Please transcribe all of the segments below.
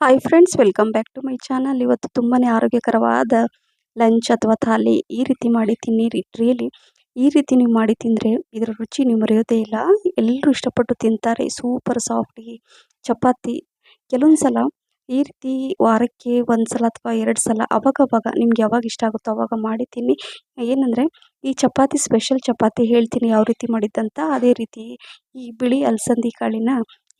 Hi friends, welcome back to my channel. ಇವತ್ತು ತುಂಬಾ ಆರೋಗ್ಯಕರವಾದ ಲಂಚ್ ಅಥವಾ ಥಾಲಿ ಈ ರೀತಿ ಮಾಡಿ ತಿನ್ನಿರಿ. ರಿಯಲಿ ಈ ರೀತಿ ನೀವು ಮಾಡಿ ತಿಂದರೆ ಇದರ ರುಚಿ ನೀವು ಮರೆಯೋದೇ ಇಲ್ಲ. ಎಲ್ಲರೂ ಇಷ್ಟಪಟ್ಟು ತಿಂತಾರೆ. ಸೂಪರ್ ಸಾಫ್ಟಾಗಿ ಚಪಾತಿ. ಕೆಲವೊಂದು ಸಲ ಈ ರೀತಿ ವಾರಕ್ಕೆ ಒಂದು ಸಲ ಅಥವಾ 2 ಸಲ ಅವಾಗವಾಗ ನಿಮ್ಗೆ ಯಾವಾಗ ಇಷ್ಟ ಆಗುತ್ತೋ ಅವಾಗ ಮಾಡಿ ತಿನ್ನಿ. ಏನಂದರೆ ಈ ಚಪಾತಿ ಸ್ಪೆಷಲ್ ಚಪಾತಿ ಹೇಳ್ತೀನಿ ಯಾವ ರೀತಿ ಮಾಡಿದ್ದಂತ. ಅದೇ ರೀತಿ ಈ ಬಿಳಿ ಅಲಸಂದಿ ಕಾಳಿನ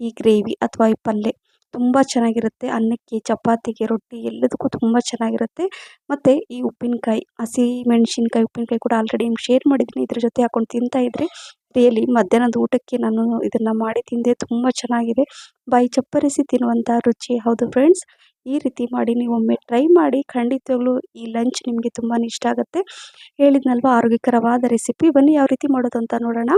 ಈ ಗ್ರೇವಿ ಅಥವಾ ಈ ಪಲ್ಯ ತುಂಬ ಚೆನ್ನಾಗಿರುತ್ತೆ. ಅನ್ನಕ್ಕೆ, ಚಪಾತಿಗೆ, ರೊಟ್ಟಿ ಎಲ್ಲದಕ್ಕೂ ತುಂಬ ಚೆನ್ನಾಗಿರುತ್ತೆ. ಮತ್ತು ಈ ಉಪ್ಪಿನಕಾಯಿ, ಹಸಿ ಮೆಣಸಿನ್ಕಾಯಿ ಉಪ್ಪಿನಕಾಯಿ ಕೂಡ ಆಲ್ರೆಡಿ ನಿಮ್ಗೆ ಶೇರ್ ಮಾಡಿದ್ದೀನಿ. ಇದ್ರ ಜೊತೆ ಹಾಕೊಂಡು ತಿಂತಾಯಿದ್ರೆ ರಿಯಲಿ ಮಧ್ಯಾಹ್ನದ ಊಟಕ್ಕೆ ನಾನು ಇದನ್ನು ಮಾಡಿ ತಿಂದೆ. ತುಂಬ ಚೆನ್ನಾಗಿದೆ. ಬಾಯಿ ಚಪ್ಪರಿಸಿ ತಿನ್ನುವಂಥ ರುಚಿ. ಹೌದು ಫ್ರೆಂಡ್ಸ್, ಈ ರೀತಿ ಮಾಡಿ ನೀವು ಒಮ್ಮೆ ಟ್ರೈ ಮಾಡಿ. ಖಂಡಿತವಾಗ್ಲೂ ಈ ಲಂಚ್ ನಿಮಗೆ ತುಂಬಾ ಇಷ್ಟ ಆಗುತ್ತೆ. ಹೇಳಿದ್ನಲ್ವ ಆರೋಗ್ಯಕರವಾದ ರೆಸಿಪಿ. ಬನ್ನಿ ಯಾವ ರೀತಿ ಮಾಡೋದು ಅಂತ ನೋಡೋಣ.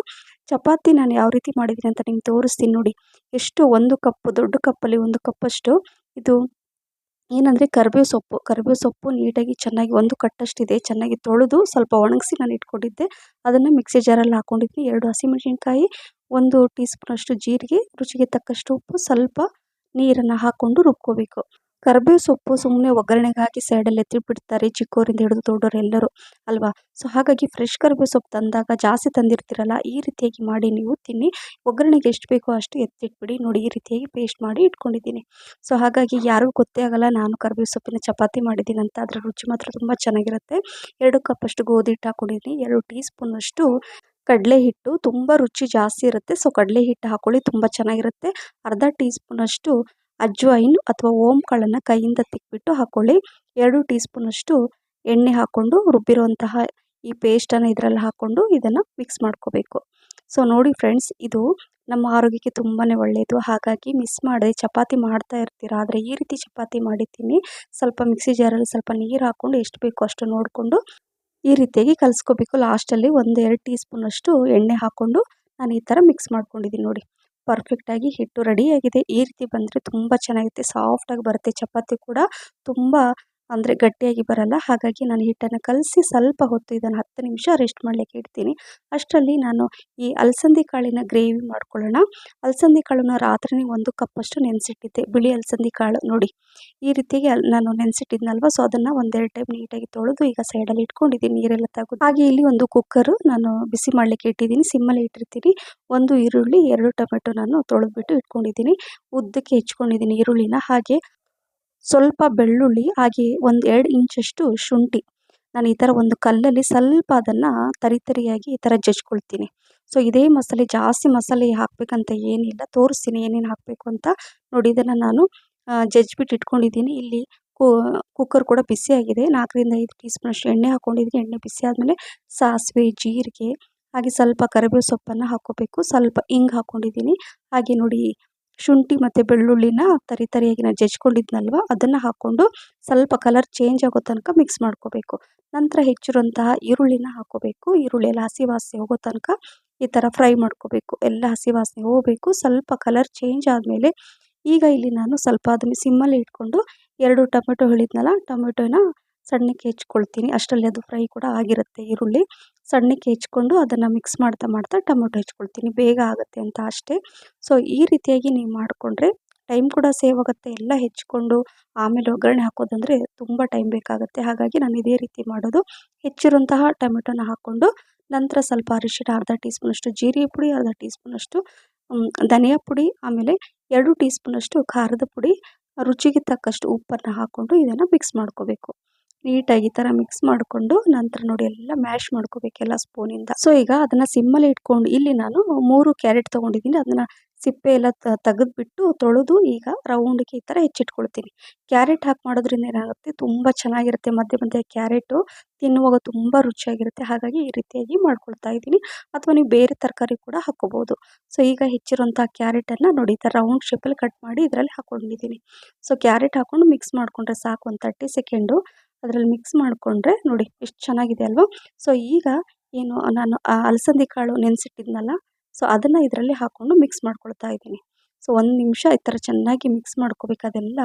ಚಪಾತಿ ನಾನು ಯಾವ ರೀತಿ ಮಾಡಿದ್ದೀನಿ ಅಂತ ನಿಮ್ಗೆ ತೋರಿಸ್ತೀನಿ ನೋಡಿ. ಎಷ್ಟು 1 ಕಪ್, ದೊಡ್ಡ ಕಪ್ಪಲ್ಲಿ 1 ಕಪ್ಪಷ್ಟು ಇದು ಏನಂದರೆ ಕರಿಬೇವು ಸೊಪ್ಪು ನೀಟಾಗಿ ಚೆನ್ನಾಗಿ 1 ಕಟ್ಟಷ್ಟಿದೆ. ಚೆನ್ನಾಗಿ ತೊಳೆದು ಸ್ವಲ್ಪ ಒಣಗಿಸಿ ನಾನು ಇಟ್ಕೊಂಡಿದ್ದೆ. ಅದನ್ನು ಮಿಕ್ಸಿ ಜಾರಲ್ಲಿ ಹಾಕ್ಕೊಂಡಿದ್ದೀನಿ. 2 ಹಸಿಮೆಣಸಿನ್ಕಾಯಿ, 1 ಟೀ ಸ್ಪೂನಷ್ಟು ಜೀರಿಗೆ, ರುಚಿಗೆ ತಕ್ಕಷ್ಟು ಉಪ್ಪು, ಸ್ವಲ್ಪ ನೀರನ್ನು ಹಾಕ್ಕೊಂಡು ರುಬ್ಕೋಬೇಕು. ಕರಿಬೇವು ಸೊಪ್ಪು ಸುಮ್ಮನೆ ಒಗ್ಗರಣೆಗೆ ಹಾಕಿ ಸೈಡಲ್ಲಿ ಎತ್ತಿಬಿಡ್ತಾರೆ ಚಿಕ್ಕವರಿಂದ ಹಿಡಿದು ದೊಡ್ಡವರು ಎಲ್ಲರೂ ಅಲ್ವಾ. ಸೊ ಹಾಗಾಗಿ ಫ್ರೆಶ್ ಕರಿಬೇವು ಸೊಪ್ಪು ತಂದಾಗ ಜಾಸ್ತಿ ತಂದಿರ್ತೀರಲ್ಲ, ಈ ರೀತಿಯಾಗಿ ಮಾಡಿ ನೀವು ತಿನ್ನಿ. ಒಗ್ಗರಣೆಗೆ ಎಷ್ಟು ಬೇಕೋ ಅಷ್ಟು ಎತ್ತಿಟ್ಬಿಡಿ. ನೋಡಿ ಈ ರೀತಿಯಾಗಿ ಪೇಸ್ಟ್ ಮಾಡಿ ಇಟ್ಕೊಂಡಿದ್ದೀನಿ. ಸೊ ಹಾಗಾಗಿ ಯಾರಿಗೂ ಗೊತ್ತೇ ಆಗಲ್ಲ ನಾನು ಕರಿಬೇವು ಸೊಪ್ಪಿನ ಚಪಾತಿ ಮಾಡಿದ್ದೀನಿ ಅಂತ. ಅದರ ರುಚಿ ಮಾತ್ರ ತುಂಬ ಚೆನ್ನಾಗಿರುತ್ತೆ. 2 ಕಪ್ಪಷ್ಟು ಗೋಧಿ ಹಿಟ್ಟು ಹಾಕ್ಕೊಂಡಿದ್ದೀನಿ. 2 ಟೀ ಸ್ಪೂನಷ್ಟು ಕಡಲೆ ಹಿಟ್ಟು, ತುಂಬ ರುಚಿ ಜಾಸ್ತಿ ಇರುತ್ತೆ. ಸೊ ಕಡಲೆ ಹಿಟ್ಟು ಹಾಕ್ಕೊಳ್ಳಿ, ತುಂಬ ಚೆನ್ನಾಗಿರುತ್ತೆ. ಅರ್ಧ ಟೀ ಸ್ಪೂನಷ್ಟು ಅಜ್ವೈನ್ ಅಥವಾ ಓಂ ಕಾಳನ್ನು ಕೈಯಿಂದ ತಿಕ್ಬಿಟ್ಟು ಹಾಕ್ಕೊಳ್ಳಿ. 2 ಟೀ ಸ್ಪೂನಷ್ಟು ಎಣ್ಣೆ ಹಾಕ್ಕೊಂಡು ರುಬ್ಬಿರುವಂತಹ ಈ ಪೇಸ್ಟನ್ನು ಇದರಲ್ಲಿ ಹಾಕ್ಕೊಂಡು ಇದನ್ನು ಮಿಕ್ಸ್ ಮಾಡ್ಕೋಬೇಕು. ಸೊ ನೋಡಿ ಫ್ರೆಂಡ್ಸ್, ಇದು ನಮ್ಮ ಆರೋಗ್ಯಕ್ಕೆ ತುಂಬಾ ಒಳ್ಳೆಯದು. ಹಾಗಾಗಿ ಮಿಸ್ ಮಾಡದೆ ಚಪಾತಿ ಮಾಡ್ತಾ ಇರ್ತೀರ, ಆದರೆ ಈ ರೀತಿ ಚಪಾತಿ ಮಾಡಿ ತಿನ್ನಿ. ಸ್ವಲ್ಪ ಮಿಕ್ಸಿ ಜಾರಲ್ಲಿ ಸ್ವಲ್ಪ ನೀರು ಹಾಕ್ಕೊಂಡು ಎಷ್ಟು ಬೇಕೋ ಅಷ್ಟು ನೋಡಿಕೊಂಡು ಈ ರೀತಿಯಾಗಿ ಕಲಿಸ್ಕೋಬೇಕು. ಲಾಸ್ಟಲ್ಲಿ 1-2 ಟೀ ಸ್ಪೂನಷ್ಟು ಎಣ್ಣೆ ಹಾಕ್ಕೊಂಡು ನಾನು ಈ ಥರ ಮಿಕ್ಸ್ ಮಾಡ್ಕೊಂಡಿದ್ದೀನಿ ನೋಡಿ. ಪರ್ಫೆಕ್ಟಾಗಿ ಹಿಟ್ಟು ರೆಡಿಯಾಗಿದೆ. ಈ ರೀತಿ ಬಂದರೆ ತುಂಬ ಚೆನ್ನಾಗಿರುತ್ತೆ. ಸಾಫ್ಟಾಗಿ ಬರುತ್ತೆ. ಚಪಾತಿ ಕೂಡ ತುಂಬ ಅಂದರೆ ಗಟ್ಟಿಯಾಗಿ ಬರಲ್ಲ. ಹಾಗಾಗಿ ನಾನು ಹಿಟ್ಟನ್ನು ಕಲಸಿ ಸ್ವಲ್ಪ ಹೊತ್ತು ಇದನ್ನು 10 ನಿಮಿಷ ರೆಸ್ಟ್ ಮಾಡಲಿಕ್ಕೆ ಇಡ್ತೀನಿ. ಅಷ್ಟರಲ್ಲಿ ನಾನು ಈ ಅಲಸಂದಿ ಕಾಳಿನ ಗ್ರೇವಿ ಮಾಡ್ಕೊಳ್ಳೋಣ. ಅಲಸಂದಿ ಕಾಳನ್ನು ರಾತ್ರಿನೇ 1 ಕಪ್ಪಷ್ಟು ನೆನೆಸಿಟ್ಟಿದ್ದೆ. ಬಿಳಿ ಅಲಸಂದಿ ಕಾಳು ನೋಡಿ ಈ ರೀತಿಯಾಗಿ ನಾನು ನೆನೆಸಿಟ್ಟಿದ್ನಲ್ವ. ಸೊ ಅದನ್ನು 1-2 ಟೈಮ್ ನೀಟಾಗಿ ತೊಳೆದು ಈಗ ಸೈಡಲ್ಲಿ ಇಟ್ಕೊಂಡಿದ್ದೀನಿ, ನೀರೆಲ್ಲ ತೆಗೆದು. ಹಾಗೆ ಇಲ್ಲಿ ಒಂದು ಕುಕ್ಕರು ನಾನು ಬಿಸಿ ಮಾಡಲಿಕ್ಕೆ ಇಟ್ಟಿದ್ದೀನಿ. ಸಿಮ್ಮಲ್ಲಿ ಇಟ್ಟಿರ್ತೀನಿ. 1 ಈರುಳ್ಳಿ, 2 ಟೊಮೆಟೊ ನಾನು ತೊಳೆದ್ಬಿಟ್ಟು ಇಟ್ಕೊಂಡಿದ್ದೀನಿ. ಉದ್ದಕ್ಕೆ ಹೆಚ್ಕೊಂಡಿದ್ದೀನಿ ಈರುಳ್ಳಿನ. ಹಾಗೆ ಸ್ವಲ್ಪ ಬೆಳ್ಳುಳ್ಳಿ, ಹಾಗೆ 1-2 ಇಂಚಷ್ಟು ಶುಂಠಿ ನಾನು ಈ ಥರ ಒಂದು ಕಲ್ಲಲ್ಲಿ ಸ್ವಲ್ಪ ಅದನ್ನು ತರಿಯಾಗಿ ಈ ಥರ ಜಜ್ಕೊಳ್ತೀನಿ. ಸೊ ಇದೇ ಮಸಾಲೆ, ಜಾಸ್ತಿ ಮಸಾಲೆ ಹಾಕಬೇಕಂತ ಏನಿಲ್ಲ, ತೋರಿಸ್ತೀನಿ ಏನೇನು ಹಾಕಬೇಕು ಅಂತ. ನೋಡಿ ಇದನ್ನು ನಾನು ಜಜ್ಜಿಬಿಟ್ಟು ಇಟ್ಕೊಂಡಿದ್ದೀನಿ. ಇಲ್ಲಿ ಕುಕ್ಕರ್ ಕೂಡ ಬಿಸಿಯಾಗಿದೆ. 4-5 ಟೀ ಸ್ಪೂನಷ್ಟು ಎಣ್ಣೆ ಹಾಕ್ಕೊಂಡಿದ್ದೀನಿ. ಎಣ್ಣೆ ಬಿಸಿ ಆದಮೇಲೆ ಸಾಸಿವೆ, ಜೀರಿಗೆ, ಹಾಗೆ ಸ್ವಲ್ಪ ಕರಿಬೇವು ಸೊಪ್ಪನ್ನು ಹಾಕ್ಕೋಬೇಕು. ಸ್ವಲ್ಪ ಹಿಂಗೆ ಹಾಕ್ಕೊಂಡಿದ್ದೀನಿ. ಹಾಗೆ ನೋಡಿ ಶುಂಠಿ ಮತ್ತು ಬೆಳ್ಳುಳ್ಳಿನ ತರಿಯಾಗಿ ನಾನು ಜಜ್ಕೊಂಡಿದ್ನಲ್ವ ಅದನ್ನು ಹಾಕ್ಕೊಂಡು ಸ್ವಲ್ಪ ಕಲರ್ ಚೇಂಜ್ ಆಗೋ ತನಕ ಮಿಕ್ಸ್ ಮಾಡ್ಕೋಬೇಕು. ನಂತರ ಹೆಚ್ಚಿರುವಂತಹ ಈರುಳ್ಳಿನ ಹಾಕ್ಕೋಬೇಕು. ಈರುಳ್ಳಿ ಎಲ್ಲ ಹಸಿ ವಾಸನೆ ಹೋಗೋ ತನಕ ಈ ಥರ ಫ್ರೈ ಮಾಡ್ಕೋಬೇಕು. ಎಲ್ಲ ಹಸಿ ವಾಸನೆ ಹೋಗಬೇಕು. ಸ್ವಲ್ಪ ಕಲರ್ ಚೇಂಜ್ ಆದಮೇಲೆ ಈಗ ಇಲ್ಲಿ ನಾನು ಸ್ವಲ್ಪ ಅದನ್ನು ಸಿಮ್ಮಲ್ಲಿ ಇಟ್ಕೊಂಡು 2 ಟೊಮೆಟೊ ಹೇಳಿದ್ನಲ್ಲ, ಟೊಮೆಟೊನ ಸಣ್ಣಕ್ಕೆ ಹೆಚ್ಕೊಳ್ತೀನಿ. ಅಷ್ಟರಲ್ಲಿ ಅದು ಫ್ರೈ ಕೂಡ ಆಗಿರುತ್ತೆ. ಈರುಳ್ಳಿ ಸಣ್ಣಕ್ಕೆ ಹೆಚ್ಕೊಂಡು ಅದನ್ನು ಮಿಕ್ಸ್ ಮಾಡ್ತಾ ಟೊಮೆಟೊ ಹೆಚ್ಕೊಳ್ತೀನಿ. ಬೇಗ ಆಗುತ್ತೆ ಅಂತ ಅಷ್ಟೇ. ಸೊ ಈ ರೀತಿಯಾಗಿ ನೀವು ಮಾಡಿಕೊಂಡ್ರೆ ಟೈಮ್ ಕೂಡ ಸೇವ್ ಆಗುತ್ತೆ. ಎಲ್ಲ ಹೆಚ್ಕೊಂಡು ಆಮೇಲೆ ಒಗ್ಗರಣೆ ಹಾಕೋದಂದರೆ ತುಂಬ ಟೈಮ್ ಬೇಕಾಗುತ್ತೆ. ಹಾಗಾಗಿ ನಾನು ಇದೇ ರೀತಿ ಮಾಡೋದು. ಹೆಚ್ಚಿರುವಂತಹ ಟೊಮೆಟೊನ ಹಾಕ್ಕೊಂಡು ನಂತರ ಸ್ವಲ್ಪ ಅರಿಶಿಣ, ಅರ್ಧ ಟೀ ಸ್ಪೂನಷ್ಟು ಜೀರಿಗೆ ಪುಡಿ, ಅರ್ಧ ಟೀ ಸ್ಪೂನಷ್ಟು ಧನಿಯಾ ಪುಡಿ, ಆಮೇಲೆ 2 ಟೀ ಸ್ಪೂನಷ್ಟು ಖಾರದ ಪುಡಿ, ರುಚಿಗೆ ತಕ್ಕಷ್ಟು ಉಪ್ಪನ್ನು ಹಾಕ್ಕೊಂಡು ಇದನ್ನು ಮಿಕ್ಸ್ ಮಾಡ್ಕೋಬೇಕು. ನೀಟಾಗಿ ಈ ಥರ ಮಿಕ್ಸ್ ಮಾಡಿಕೊಂಡು ನಂತರ ನೋಡಿ ಎಲ್ಲ ಮ್ಯಾಶ್ ಮಾಡ್ಕೋಬೇಕೆಲ್ಲ ಸ್ಪೂನಿಂದ. ಸೊ ಈಗ ಅದನ್ನು ಸಿಮ್ಮಲ್ಲಿ ಇಟ್ಕೊಂಡು ಇಲ್ಲಿ ನಾನು 3 ಕ್ಯಾರೆಟ್ ತೊಗೊಂಡಿದ್ದೀನಿ. ಅದನ್ನು ಸಿಪ್ಪೆ ಎಲ್ಲ ತೆಗೆದುಬಿಟ್ಟು ತೊಳೆದು ಈಗ ರೌಂಡ್ಗೆ ಈ ಥರ ಹೆಚ್ಚಿಟ್ಕೊಳ್ತೀನಿ. ಕ್ಯಾರೆಟ್ ಹಾಕಿ ಮಾಡೋದ್ರಿಂದ ಏನಾಗುತ್ತೆ, ತುಂಬ ಚೆನ್ನಾಗಿರುತ್ತೆ. ಮಧ್ಯೆ ಕ್ಯಾರೆಟು ತಿನ್ನುವಾಗ ತುಂಬ ರುಚಿಯಾಗಿರುತ್ತೆ. ಹಾಗಾಗಿ ಈ ರೀತಿಯಾಗಿ ಮಾಡ್ಕೊಳ್ತಾ ಇದ್ದೀನಿ. ಅಥವಾ ನೀವು ಬೇರೆ ತರಕಾರಿ ಕೂಡ ಹಾಕ್ಕೋಬೋದು. ಸೊ ಈಗ ಹೆಚ್ಚಿರುವಂಥ ಕ್ಯಾರೆಟನ್ನು ನೋಡಿ ಈ ಥರ ರೌಂಡ್ ಶೇಪಲ್ಲಿ ಕಟ್ ಮಾಡಿ ಇದರಲ್ಲಿ ಹಾಕ್ಕೊಂಡಿದ್ದೀನಿ. ಸೊ ಕ್ಯಾರೆಟ್ ಹಾಕ್ಕೊಂಡು ಮಿಕ್ಸ್ ಮಾಡಿಕೊಂಡ್ರೆ ಸಾಕು. ಒಂದು 30 ಸೆಕೆಂಡು ಅದರಲ್ಲಿ ಮಿಕ್ಸ್ ಮಾಡಿಕೊಂಡ್ರೆ ನೋಡಿ ಎಷ್ಟು ಚೆನ್ನಾಗಿದೆ ಅಲ್ವಾ. ಸೊ ಈಗ ಏನು ನಾನು ಅಲಸಂದಿ ಕಾಳು ನೆನೆಸಿಟ್ಟಿದ್ನಲ್ಲ, ಸೊ ಅದನ್ನು ಇದರಲ್ಲಿ ಹಾಕ್ಕೊಂಡು ಮಿಕ್ಸ್ ಮಾಡ್ಕೊಳ್ತಾ ಇದ್ದೀನಿ. ಸೊ 1 ನಿಮಿಷ ಈ ಥರ ಚೆನ್ನಾಗಿ ಮಿಕ್ಸ್ ಮಾಡ್ಕೋಬೇಕು. ಅದೆಲ್ಲ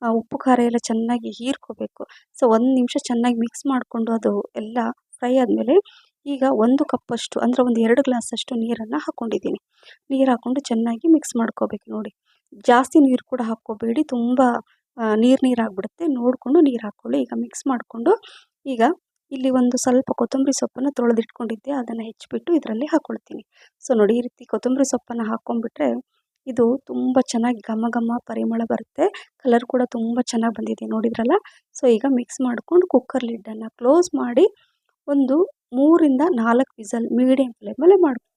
ಉಪ್ಪು ಖಾರ ಎಲ್ಲ ಚೆನ್ನಾಗಿ ಹೀರ್ಕೋಬೇಕು. ಸೊ 1 ನಿಮಿಷ ಚೆನ್ನಾಗಿ ಮಿಕ್ಸ್ ಮಾಡಿಕೊಂಡು ಅದು ಎಲ್ಲ ಫ್ರೈ ಆದಮೇಲೆ ಈಗ 1 ಕಪ್ಪಷ್ಟು ಅಂದರೆ ಒಂದು 2 ಗ್ಲಾಸಷ್ಟು ನೀರನ್ನು ಹಾಕ್ಕೊಂಡಿದ್ದೀನಿ. ನೀರು ಹಾಕ್ಕೊಂಡು ಚೆನ್ನಾಗಿ ಮಿಕ್ಸ್ ಮಾಡ್ಕೋಬೇಕು ನೋಡಿ. ಜಾಸ್ತಿ ನೀರು ಕೂಡ ಹಾಕ್ಕೋಬೇಡಿ, ತುಂಬ ನೀರು ಆಗಿಬಿಡುತ್ತೆ. ನೋಡಿಕೊಂಡು ನೀರು ಹಾಕ್ಕೊಳ್ಳಿ. ಈಗ ಮಿಕ್ಸ್ ಮಾಡಿಕೊಂಡು ಈಗ ಇಲ್ಲಿ ಒಂದು ಸ್ವಲ್ಪ ಕೊತ್ತಂಬರಿ ಸೊಪ್ಪನ್ನು ತೊಳೆದಿಟ್ಕೊಂಡಿದ್ದೆ, ಅದನ್ನು ಹೆಚ್ಚಿಬಿಟ್ಟು ಇದರಲ್ಲಿ ಹಾಕ್ಕೊಳ್ತೀನಿ. ಸೊ ನೋಡಿ, ಈ ರೀತಿ ಕೊತ್ತಂಬರಿ ಸೊಪ್ಪನ್ನು ಹಾಕ್ಕೊಂಡ್ಬಿಟ್ರೆ ಇದು ತುಂಬ ಚೆನ್ನಾಗಿ ಘಮ ಘಮ ಪರಿಮಳ ಬರುತ್ತೆ. ಕಲರ್ ಕೂಡ ತುಂಬ ಚೆನ್ನಾಗಿ ಬಂದಿದೆ, ನೋಡಿದ್ರಲ್ಲ. ಸೊ ಈಗ ಮಿಕ್ಸ್ ಮಾಡ್ಕೊಂಡು ಕುಕ್ಕರ್ ಲಿಡ್ಡನ್ನು ಕ್ಲೋಸ್ ಮಾಡಿ ಒಂದು 3-4 ವಿಸಲ್ ಮೀಡಿಯಮ್ ಫ್ಲೇಮಲ್ಲೇ ಮಾಡ್ಬೇಕು.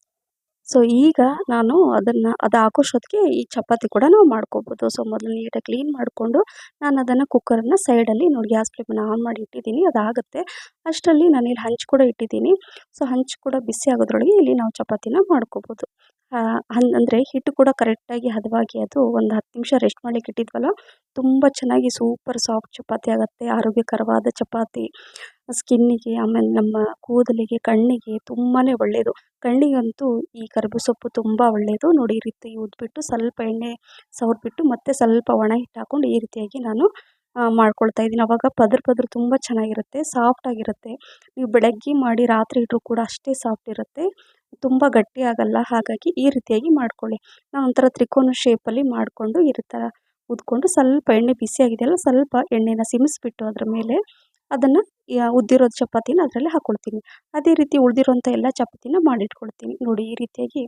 ಸೊ ಈಗ ನಾನು ಅದು ಹಾಕೋಷ್ಟೊತ್ತಿಗೆ ಈ ಚಪಾತಿ ಕೂಡ ನಾವು ಮಾಡ್ಕೋಬೋದು. ಸೊ ಮೊದಲು ನೀಟಾಗಿ ಕ್ಲೀನ್ ಮಾಡಿಕೊಂಡು ನಾನು ಅದನ್ನು ಕುಕ್ಕರನ್ನು ಸೈಡಲ್ಲಿ ನೋಡಿ ಗ್ಯಾಸ್ ಫ್ಲೇಮನ್ನು ಆನ್ ಮಾಡಿ ಇಟ್ಟಿದ್ದೀನಿ, ಅದಾಗುತ್ತೆ ಅಷ್ಟರಲ್ಲಿ ನಾನು ಇಲ್ಲಿ ಹಂಚು ಕೂಡ ಇಟ್ಟಿದ್ದೀನಿ. ಸೊ ಹಂಚು ಕೂಡ ಬಿಸಿ ಆಗೋದ್ರೊಳಗೆ ಇಲ್ಲಿ ನಾವು ಚಪಾತಿನ ಮಾಡ್ಕೋಬೋದು. ಅಂದರೆ ಹಿಟ್ಟು ಕೂಡ ಕರೆಕ್ಟಾಗಿ ಹದವಾಗಿ ಅದು ಒಂದು 10 ನಿಮಿಷ ರೆಸ್ಟ್ ಮಾಡ್ಲಿಕ್ಕೆ ಇಟ್ಟಿದ್ವಲ್ಲ, ತುಂಬ ಚೆನ್ನಾಗಿ ಸೂಪರ್ ಸಾಫ್ಟ್ ಚಪಾತಿ ಆಗುತ್ತೆ. ಆರೋಗ್ಯಕರವಾದ ಚಪಾತಿ ಸ್ಕಿನ್ನಿಗೆ, ಆಮೇಲೆ ನಮ್ಮ ಕೂದಲಿಗೆ, ಕಣ್ಣಿಗೆ ತುಂಬಾ ಒಳ್ಳೆಯದು. ಕಣ್ಣಿಗಂತೂ ಈ ಕರಿಬೇವು ಸೊಪ್ಪು ತುಂಬ ಒಳ್ಳೆಯದು. ನೋಡಿ, ಈ ರೀತಿ ಉದ್ಬಿಟ್ಟು ಸ್ವಲ್ಪ ಎಣ್ಣೆ ಸವರ್ಬಿಟ್ಟು ಮತ್ತೆ ಸ್ವಲ್ಪ ಒಣ ಹಿಟ್ಟು ಹಾಕ್ಕೊಂಡು ಈ ರೀತಿಯಾಗಿ ನಾನು ಮಾಡ್ಕೊಳ್ತಾ ಇದ್ದೀನಿ. ಆವಾಗ ಪದರ ತುಂಬ ಚೆನ್ನಾಗಿರುತ್ತೆ, ಸಾಫ್ಟಾಗಿರುತ್ತೆ. ನೀವು ಬೆಳಗ್ಗೆ ಮಾಡಿ ರಾತ್ರಿ ಇಟ್ಟರೂ ಕೂಡ ಅಷ್ಟೇ ಸಾಫ್ಟ್ ಇರುತ್ತೆ, ತುಂಬ ಗಟ್ಟಿ ಆಗಲ್ಲ. ಹಾಗಾಗಿ ಈ ರೀತಿಯಾಗಿ ಮಾಡ್ಕೊಳ್ಳಿ. ನಾನು ಒಂಥರ ತ್ರಿಕೋನ ಶೇಪಲ್ಲಿ ಮಾಡಿಕೊಂಡು ಈ ಥರ ಉದ್ಕೊಂಡು ಸ್ವಲ್ಪ ಎಣ್ಣೆ ಬಿಸಿಯಾಗಿದೆಯಲ್ಲ, ಸ್ವಲ್ಪ ಎಣ್ಣೆನ ಸಿಮಿಸ್ಬಿಟ್ಟು ಅದ್ರ ಮೇಲೆ ಅದನ್ನು ಉದ್ದಿರೋ ಚಪಾತಿನ ಅದರಲ್ಲಿ ಹಾಕ್ಕೊಳ್ತೀನಿ. ಅದೇ ರೀತಿ ಉಳಿದಿರೋಂಥ ಎಲ್ಲ ಚಪಾತಿನ ಮಾಡಿಟ್ಕೊಳ್ತೀನಿ. ನೋಡಿ, ಈ ರೀತಿಯಾಗಿ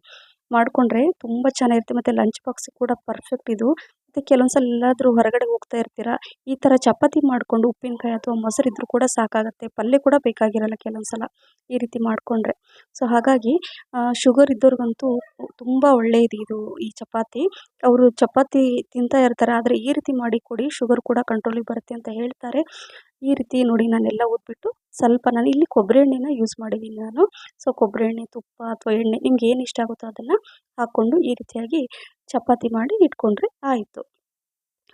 ಮಾಡಿಕೊಂಡ್ರೆ ತುಂಬ ಚೆನ್ನಾಗಿರುತ್ತೆ. ಮತ್ತು ಲಂಚ್ ಬಾಕ್ಸಿಗೆ ಕೂಡ ಪರ್ಫೆಕ್ಟ್ ಇದು. ಮತ್ತು ಕೆಲವೊಂದು ಸಲ ಎಲ್ಲಾದರೂ ಹೊರಗಡೆ ಹೋಗ್ತಾ ಇರ್ತೀರ, ಈ ಥರ ಚಪಾತಿ ಮಾಡಿಕೊಂಡು ಉಪ್ಪಿನಕಾಯಿ ಅಥವಾ ಮೊಸರು ಇದ್ದರೂ ಕೂಡ ಸಾಕಾಗುತ್ತೆ. ಪಲ್ಯ ಕೂಡ ಬೇಕಾಗಿರಲ್ಲ ಕೆಲವೊಂದು ಸಲ ಈ ರೀತಿ ಮಾಡಿಕೊಂಡ್ರೆ. ಸೊ ಹಾಗಾಗಿ ಶುಗರ್ ಇದ್ದವ್ರಿಗಂತೂ ತುಂಬ ಒಳ್ಳೆಯದು ಇದು ಈ ಚಪಾತಿ. ಅವರು ಚಪಾತಿ ತಿಂತಾ ಇರ್ತಾರೆ, ಆದರೆ ಈ ರೀತಿ ಮಾಡಿ ಕೊಡಿ, ಶುಗರ್ ಕೂಡ ಕಂಟ್ರೋಲಿಗೆ ಬರುತ್ತೆ ಅಂತ ಹೇಳ್ತಾರೆ. ಈ ರೀತಿ ನೋಡಿ, ನಾನೆಲ್ಲ ಉದ್ಬಿಟ್ಟು ಸ್ವಲ್ಪ ನಾನು ಇಲ್ಲಿ ಕೊಬ್ಬರಿ ಎಣ್ಣೆನ ಯೂಸ್ ಮಾಡಿದ್ದೀನಿ ನಾನು. ಸೊ ಕೊಬ್ಬರಿ ಎಣ್ಣೆ, ತುಪ್ಪ ಅಥವಾ ಎಣ್ಣೆ ನಿಮ್ಗೆ ಏನು ಇಷ್ಟ ಆಗುತ್ತೋ ಅದನ್ನು ಹಾಕ್ಕೊಂಡು ಈ ರೀತಿಯಾಗಿ ಚಪಾತಿ ಮಾಡಿ ಇಟ್ಕೊಂಡ್ರೆ ಆಯಿತು.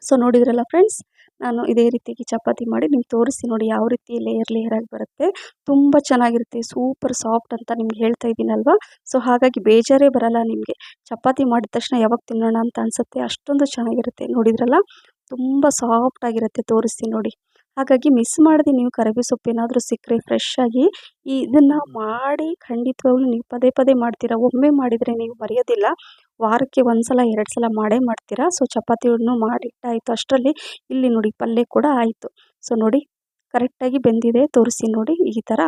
ಸೊ ನೋಡಿದ್ರಲ್ಲ ಫ್ರೆಂಡ್ಸ್, ನಾನು ಇದೇ ರೀತಿಯಾಗಿ ಚಪಾತಿ ಮಾಡಿ ನಿಮ್ಗೆ ತೋರಿಸಿ ನೋಡಿ ಯಾವ ರೀತಿ ಲೇಯರ್ ಆಗಿ ಬರುತ್ತೆ. ತುಂಬ ಚೆನ್ನಾಗಿರುತ್ತೆ, ಸೂಪರ್ ಸಾಫ್ಟ್ ಅಂತ ನಿಮ್ಗೆ ಹೇಳ್ತಾ ಇದ್ದೀನಲ್ವಾ. ಸೊ ಹಾಗಾಗಿ ಬೇಜಾರೇ ಬರಲ್ಲ ನಿಮಗೆ. ಚಪಾತಿ ಮಾಡಿದ ತಕ್ಷಣ ಯಾವಾಗ ತಿನ್ನೋಣ ಅಂತ ಅನಿಸುತ್ತೆ, ಅಷ್ಟೊಂದು ಚೆನ್ನಾಗಿರುತ್ತೆ. ನೋಡಿದ್ರಲ್ಲ, ತುಂಬ ಸಾಫ್ಟಾಗಿರುತ್ತೆ, ತೋರಿಸ್ತೀನಿ ನೋಡಿ. ಹಾಗಾಗಿ ಮಿಸ್ ಮಾಡದೆ ನೀವು ಕರಿಬೇವು ಸೊಪ್ಪು ಏನಾದರೂ ಸಿಕ್ಕರೆ ಫ್ರೆಶ್ಶಾಗಿ ಇದನ್ನು ಮಾಡಿ ಖಂಡಿತವಾಗ್ಲೂ ನೀವು ಪದೇ ಪದೇ ಮಾಡ್ತೀರಾ. ಒಮ್ಮೆ ಮಾಡಿದರೆ ನೀವು ಮರೆಯೋದಿಲ್ಲ, ವಾರಕ್ಕೆ 1 ಸಲ 2 ಸಲ ಮಾಡೇ ಮಾಡ್ತೀರಾ. ಸೊ ಚಪಾತಿಯನ್ನು ಮಾಡಿಟ್ಟಾಯಿತು ಅಷ್ಟರಲ್ಲಿ ಇಲ್ಲಿ ನೋಡಿ ಪಲ್ಯ ಕೂಡ ಆಯಿತು. ಸೊ ನೋಡಿ, ಕರೆಕ್ಟಾಗಿ ಬೆಂದಿದೆ, ತೋರಿಸಿ ನೋಡಿ. ಈ ಥರ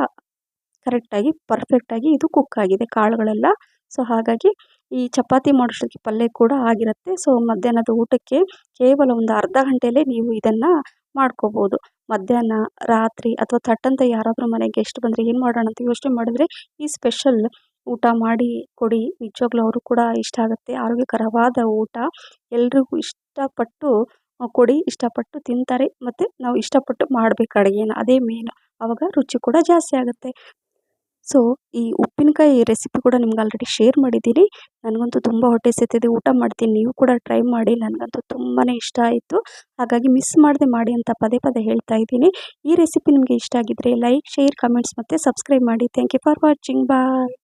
ಕರೆಕ್ಟಾಗಿ ಪರ್ಫೆಕ್ಟಾಗಿ ಇದು ಕುಕ್ ಆಗಿದೆ ಕಾಳುಗಳೆಲ್ಲ. ಸೊ ಹಾಗಾಗಿ ಈ ಚಪಾತಿ ಮಾಡೋಷ್ಟೊತ್ತಿಗೆ ಪಲ್ಯ ಕೂಡ ಆಗಿರುತ್ತೆ. ಸೊ ಮಧ್ಯಾಹ್ನದ ಊಟಕ್ಕೆ ಕೇವಲ ಒಂದು ಅರ್ಧ ಗಂಟೆಯಲ್ಲೇ ನೀವು ಇದನ್ನು ಮಾಡ್ಕೋಬೋದು. ಮಧ್ಯಾಹ್ನ, ರಾತ್ರಿ ಅಥವಾ ಥಟ್ಟಂತ ಯಾರಾದರೂ ಮನೆಗೆ ಗೆಸ್ಟ್ ಬಂದರೆ ಏನು ಮಾಡೋಣ ಅಂತ ಯೋಚನೆ ಮಾಡಿದ್ರೆ ಈ ಸ್ಪೆಷಲ್ ಊಟ ಮಾಡಿ ಕೊಡಿ. ನಿಜವಾಗ್ಲೂ ಅವರು ಕೂಡ ಇಷ್ಟ ಆಗುತ್ತೆ. ಆರೋಗ್ಯಕರವಾದ ಊಟ ಎಲ್ರಿಗೂ ಇಷ್ಟಪಟ್ಟು ಕೊಡಿ, ಇಷ್ಟಪಟ್ಟು ತಿಂತಾರೆ. ಮತ್ತು ನಾವು ಇಷ್ಟಪಟ್ಟು ಮಾಡಬೇಕು ಅಡುಗೆನ, ಅದೇ ಮೇನ್. ಆವಾಗ ರುಚಿ ಕೂಡ ಜಾಸ್ತಿ ಆಗುತ್ತೆ. ಸೊ ಈ ಉಪ್ಪಿನಕಾಯಿ ರೆಸಿಪಿ ಕೂಡ ನಿಮ್ಗೆ ಆಲ್ರೆಡಿ ಶೇರ್ ಮಾಡಿದ್ದೀನಿ. ನನಗಂತೂ ತುಂಬ ಹೊಟ್ಟೆ ಹಸಿತಿದೆ, ಊಟ ಮಾಡ್ತೀನಿ. ನೀವು ಕೂಡ ಟ್ರೈ ಮಾಡಿ, ನನಗಂತೂ ತುಂಬಾ ಇಷ್ಟ ಆಯಿತು. ಹಾಗಾಗಿ ಮಿಸ್ ಮಾಡದೆ ಮಾಡಿ ಅಂತ ಪದೇ ಪದೇ ಹೇಳ್ತಾ ಇದ್ದೀನಿ. ಈ ರೆಸಿಪಿ ನಿಮಗೆ ಇಷ್ಟ ಆಗಿದ್ದರೆ ಲೈಕ್, ಶೇರ್, ಕಮೆಂಟ್ಸ್ ಮತ್ತು ಸಬ್ಸ್ಕ್ರೈಬ್ ಮಾಡಿ. Thank you for watching. Bye.